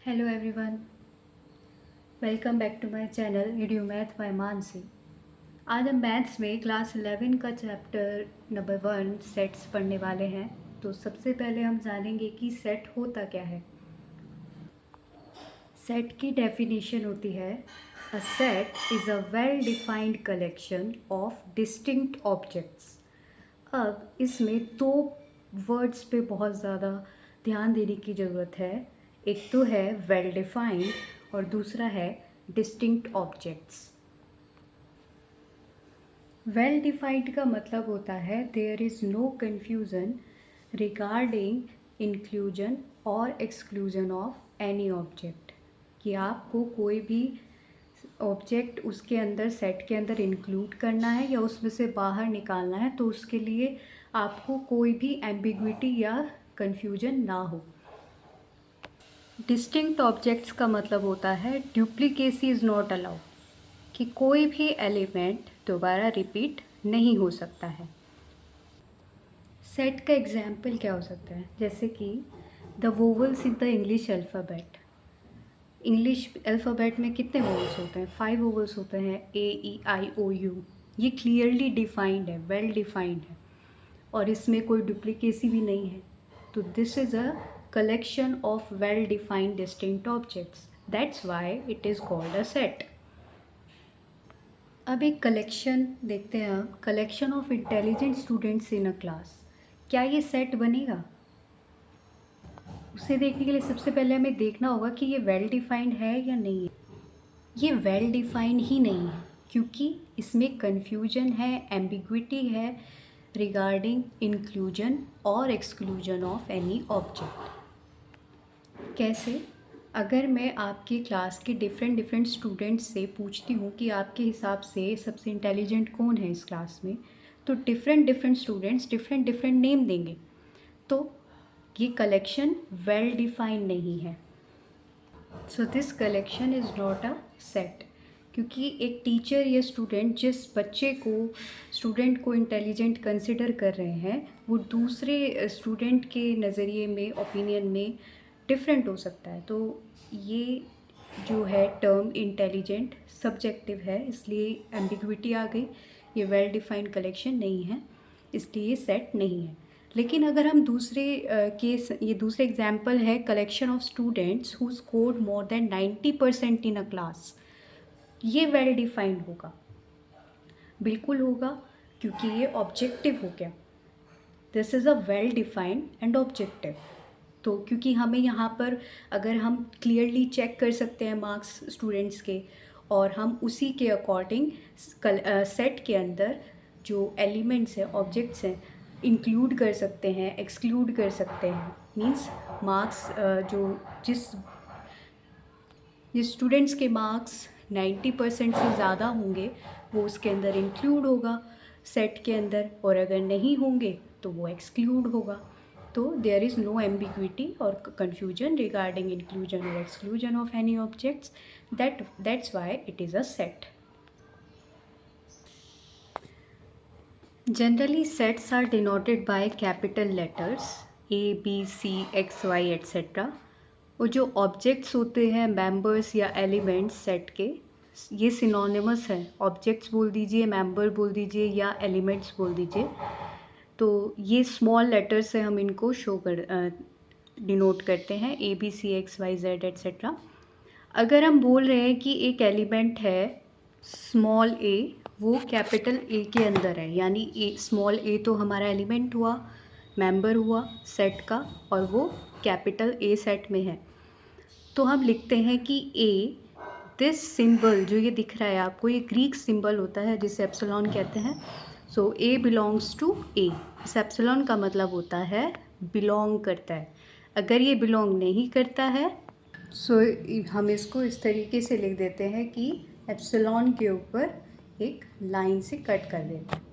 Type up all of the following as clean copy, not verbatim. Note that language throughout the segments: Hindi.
Hello everyone, welcome back to my channel video math by Mansi. आज हम मैथ्स में क्लास 11 का चैप्टर नंबर 1 सेट्स पढ़ने वाले हैं। तो सबसे पहले हम जानेंगे कि सेट होता क्या है। सेट की डेफिनेशन होती है, a set is a well defined collection of distinct objects. अब इसमें दो वर्ड्स पे बहुत ज़्यादा ध्यान देने की ज़रूरत है। एक तो है वेल डिफाइंड और दूसरा है डिस्टिंक्ट ऑब्जेक्ट्स। वेल डिफाइंड का मतलब होता है there is no confusion regarding inclusion और एक्सक्लूजन ऑफ एनी ऑब्जेक्ट, कि आपको कोई भी ऑब्जेक्ट उसके अंदर सेट के अंदर इंक्लूड करना है या उसमें से बाहर निकालना है, तो उसके लिए आपको कोई भी एम्बिग्विटी या कन्फ्यूजन ना हो। डिस्टिंक्ट ऑब्जेक्ट्स का मतलब होता है डुप्लीकेसी इज़ नॉट अलाउड, कि कोई भी एलिमेंट दोबारा रिपीट नहीं हो सकता है। सेट का एग्जाम्पल क्या हो सकता है, जैसे कि the vowels in the English alphabet. English alphabet में कितने वोवल्स होते हैं? 5 वोवल्स होते हैं, AEIOU। ये क्लियरली डिफाइंड है, वेल डिफाइंड है और इसमें कोई डुप्लीकेसी भी नहीं है। तो this is a collection of well defined distinct objects, that's why it is called a set. अब एक कलेक्शन देखते हैं हम, collection of intelligent students in a class. क्या ये सेट बनेगा? उसे देखने के लिए सबसे पहले हमें देखना होगा कि ये वेल डिफाइंड है या नहीं है। ये वेल डिफाइंड ही नहीं है क्योंकि इसमें कन्फ्यूजन है, एम्बिग्विटी है रिगार्डिंग इंक्लूजन और एक्सक्लूजन ऑफ एनी ऑब्जेक्ट। कैसे? अगर मैं आपकी क्लास के डिफरेंट डिफरेंट स्टूडेंट्स से पूछती हूँ कि आपके हिसाब से सबसे इंटेलिजेंट कौन है इस क्लास में, तो different different students different different name देंगे। तो ये कलेक्शन वेल डिफाइंड नहीं है। So this collection is not a set, क्योंकि एक टीचर या स्टूडेंट जिस बच्चे को स्टूडेंट को इंटेलिजेंट कंसिडर कर रहे हैं, वो दूसरे स्टूडेंट के नज़रिए में, ओपिनियन में डिफरेंट हो सकता है। तो ये जो है टर्म इंटेलिजेंट सब्जेक्टिव है, इसलिए एम्बिग्विटी आ गई। ये वेल डिफाइंड कलेक्शन नहीं है, इसलिए ये सेट नहीं है। लेकिन अगर हम दूसरे केस, ये दूसरे एग्जाम्पल है collection of students who scored more than 90% in a class, ये वेल डिफाइंड होगा, बिल्कुल होगा, क्योंकि ये ऑब्जेक्टिव हो गया। This is a well defined and objective. तो क्योंकि हमें यहाँ पर अगर हम क्लियरली चेक कर सकते हैं मार्क्स स्टूडेंट्स के, और हम उसी के अकॉर्डिंग सेट के अंदर जो एलिमेंट्स हैं, ऑब्जेक्ट्स हैं, इंक्लूड कर सकते हैं, एक्सक्लूड कर सकते हैं। मीन्स मार्क्स जो जिस जिस स्टूडेंट्स के मार्क्स 90% से ज़्यादा होंगे वो उसके अंदर इंक्लूड होगा सेट के अंदर, और अगर नहीं होंगे तो वो एक्सक्लूड होगा। तो देयर इज़ नो एम्बिग्विटी और कन्फ्यूजन रिगार्डिंग इंक्लूजन और exclusion of any objects, that's why it is a set. Generally, sets are denoted by capital letters A, B, C, X, Y, etc. और जो ऑब्जेक्ट्स होते हैं, मेंबर्स या एलिमेंट्स सेट के, ये सिनोनिमस है। ऑब्जेक्ट्स बोल दीजिए, मेंबर बोल दीजिए या एलिमेंट्स बोल दीजिए। तो ये स्मॉल लेटर से हम इनको शो कर डिनोट करते हैं, A, B, C, X, Y, Z, etc. अगर हम बोल रहे हैं कि एक एलिमेंट है स्मॉल a, वो कैपिटल A के अंदर है, यानी ए स्मॉल a तो हमारा एलिमेंट हुआ, मेंबर हुआ सेट का, और वो कैपिटल A सेट में है। तो हम लिखते हैं कि A, दिस सिंबल जो ये दिख रहा है आपको, ये ग्रीक सिंबल होता है जिसे एप्सिलॉन कहते हैं। सो A बिलोंग्स टू A। इस एप्सिलॉन का मतलब होता है बिलोंग करता है। अगर ये बिलोंग नहीं करता है, सो हम इसको इस तरीके से लिख देते हैं कि एप्सिलॉन के ऊपर एक लाइन से कट कर देते हैं,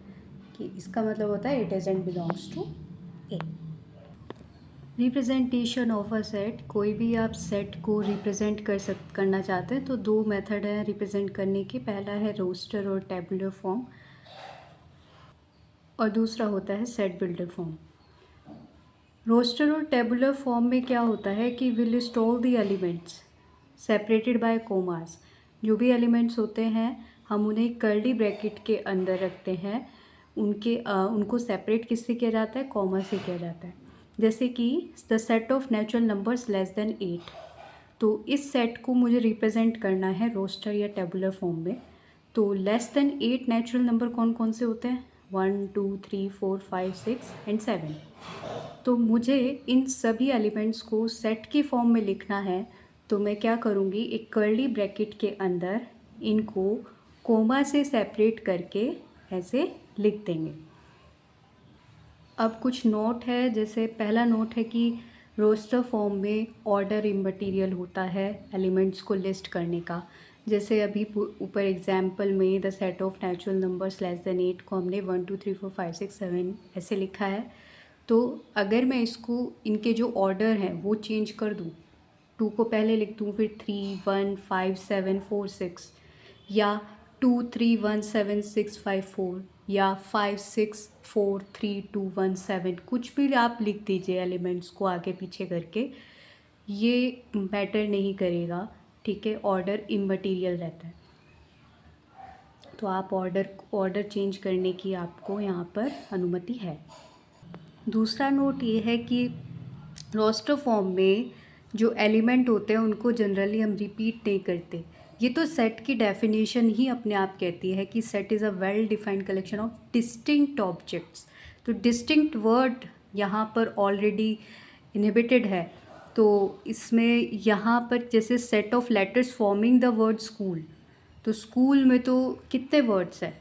कि इसका मतलब होता है it doesn't belongs to a. Representation of a set, कोई भी आप सेट को रिप्रेजेंट करना चाहते हैं तो दो मेथड है रिप्रेजेंट करने के। पहला है रोस्टर और टेबुलर फॉर्म, और दूसरा होता है सेट बिल्डर फॉर्म। रोस्टर और टेबुलर फॉर्म में क्या होता है कि will store the elements separated by commas. जो भी एलिमेंट्स होते हैं हम उन्हें कर्ली ब्रैकेट के अंदर रखते हैं। उनको सेपरेट किससे किया जाता है? कॉमा से किया जाता है। जैसे कि the set of natural numbers less than 8, तो इस सेट को मुझे रिप्रेजेंट करना है रोस्टर या टेबुलर फॉर्म में। तो लेस देन 8 नेचुरल नंबर कौन कौन से होते हैं? 1 2 3 4 5 6 एंड 7। तो मुझे इन सभी एलिमेंट्स को सेट की फॉर्म में लिखना है, तो मैं क्या करूँगी, एक कर्ली ब्रैकेट के अंदर इनको कोमा से सेपरेट करके ऐसे लिख देंगे। अब कुछ नोट है, जैसे पहला नोट है कि रोस्टर फॉर्म में ऑर्डर इमटेरियल होता है एलिमेंट्स को लिस्ट करने का। जैसे अभी ऊपर एग्जाम्पल में the set of natural numbers less than 8 को हमने 1 2 3 4 5 6 7 ऐसे लिखा है। तो अगर मैं इसको इनके जो ऑर्डर हैं वो चेंज कर दूँ, 2 को पहले लिख दूँ, फिर 3 1 5 7 4 6, या 2 3 1 7 6 5 4, या 5 6 4 3 2 1 7, कुछ भी आप लिख दीजिए एलिमेंट्स को आगे पीछे करके, ये मैटर नहीं करेगा, ठीक है। ऑर्डर इमटेरियल रहता है, तो आप ऑर्डर चेंज करने की आपको यहाँ पर अनुमति है। दूसरा नोट ये है कि रोस्टर फॉर्म में जो एलिमेंट होते हैं उनको जनरली हम रिपीट नहीं करते। ये तो सेट की डेफिनेशन ही अपने आप कहती है कि set is a well defined collection of distinct objects. तो डिस्टिंक्ट वर्ड यहाँ पर ऑलरेडी इनहिबिटेड है, तो इसमें यहाँ पर जैसे set of letters forming the word school, तो स्कूल में तो कितने वर्ड्स हैं?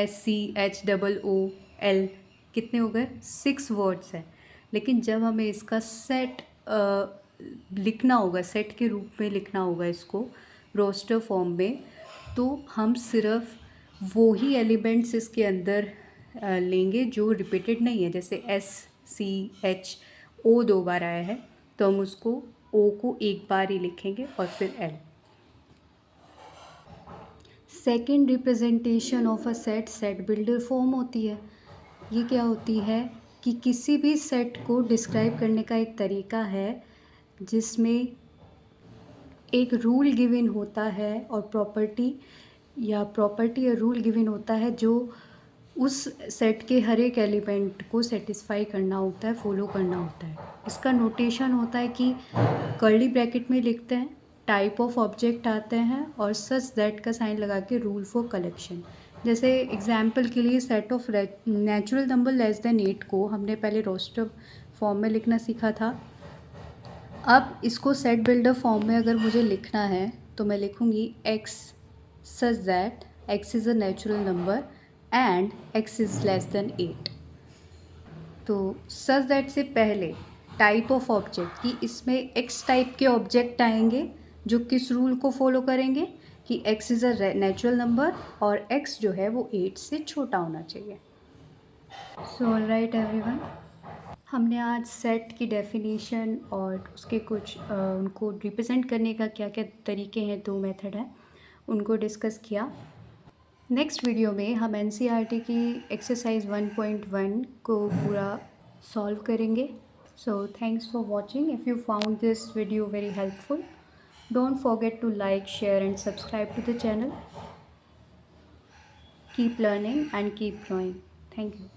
SCHOOL, कितने हो गए? 6 वर्ड्स हैं। लेकिन जब हमें इसका सेट लिखना होगा, सेट के रूप में लिखना होगा इसको रोस्टर फॉर्म में, तो हम सिर्फ वो ही एलिमेंट्स इसके अंदर लेंगे जो रिपीटेड नहीं है। जैसे SCHO 2 बार आया है, तो हम उसको O को एक बार ही लिखेंगे और फिर L। Second representation of a set builder form होती है। ये क्या होती है कि किसी भी सेट को डिस्क्राइब करने का एक तरीका है जिसमें एक रूल गिवन होता है और प्रॉपर्टी या रूल गिवन होता है जो उस सेट के हर एक एलिमेंट को सेटिस्फाई करना होता है, फॉलो करना होता है। इसका नोटेशन होता है कि कर्ली ब्रैकेट में लिखते हैं, टाइप ऑफ ऑब्जेक्ट आते हैं और सच दैट का साइन लगा के रूल फॉर कलेक्शन। जैसे एग्जाम्पल के लिए set of natural number less than 8 को हमने पहले रोस्टर फॉर्म में लिखना सीखा था। अब इसको सेट बिल्डर फॉर्म में अगर मुझे लिखना है तो मैं लिखूँगी x such that x is a natural number and x is less than 8। तो सच दैट से पहले टाइप ऑफ ऑब्जेक्ट कि इसमें x टाइप के ऑब्जेक्ट आएंगे जो किस रूल को फॉलो करेंगे कि x is a natural number और x जो है वो 8 से छोटा होना चाहिए। सो ऑलराइट एवरीवन, हमने आज सेट की डेफिनेशन और उसके कुछ उनको रिप्रेजेंट करने का क्या क्या तरीके हैं, 2 मेथड हैं, उनको डिस्कस किया। नेक्स्ट वीडियो में हम NCERT की एक्सरसाइज 1.1 को पूरा सॉल्व करेंगे। So thanks for watching. If you found this video very helpful, don't forget to like, share and subscribe to the channel. Keep learning and keep growing. Thank you.